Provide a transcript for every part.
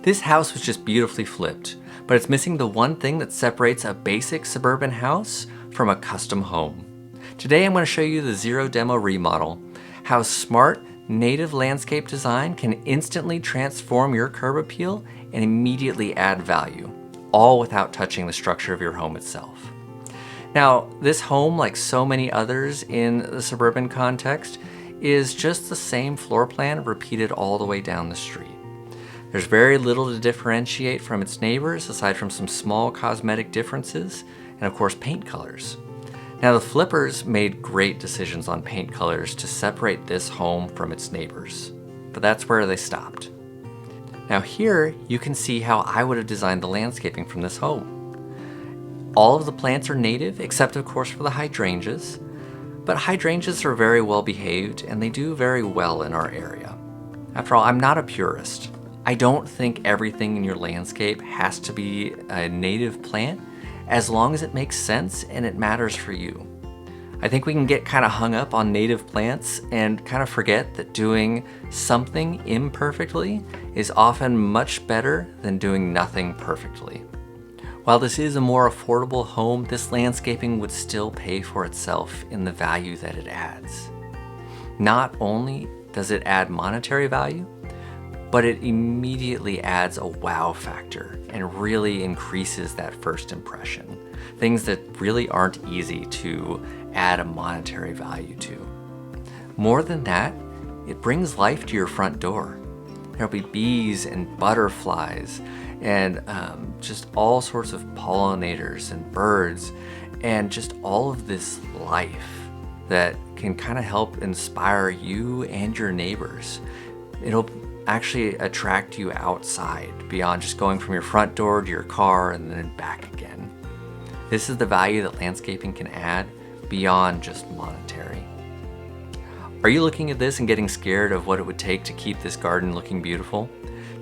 This house was just beautifully flipped, but it's missing the one thing that separates a basic suburban house from a custom home. Today I'm going to show you the Zero Demo Remodel, how smart native landscape design can instantly transform your curb appeal and immediately add value, all without touching the structure of your home itself. Now, this home, like so many others in the suburban context, is just the same floor plan repeated all the way down the street. There's very little to differentiate from its neighbors aside from some small cosmetic differences and of course paint colors. Now the flippers made great decisions on paint colors to separate this home from its neighbors, but that's where they stopped. Now here you can see how I would have designed the landscaping from this home. All of the plants are native except of course for the hydrangeas, but hydrangeas are very well behaved and they do very well in our area. After all, I'm not a purist. I don't think everything in your landscape has to be a native plant as long as it makes sense and it matters for you. I think we can get kind of hung up on native plants and kind of forget that doing something imperfectly is often much better than doing nothing perfectly. While this is a more affordable home, this landscaping would still pay for itself in the value that it adds. Not only does it add monetary value, but it immediately adds a wow factor and really increases that first impression. Things that really aren't easy to add a monetary value to. More than that, it brings life to your front door. There'll be bees and butterflies and just all sorts of pollinators and birds and just all of this life that can kind of help inspire you and your neighbors. It'll actually attract you outside beyond just going from your front door to your car and then back again. This is the value that landscaping can add beyond just monetary. Are you looking at this and getting scared of what it would take to keep this garden looking beautiful?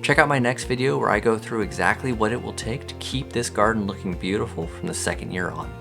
Check out my next video where I go through exactly what it will take to keep this garden looking beautiful from the second year on.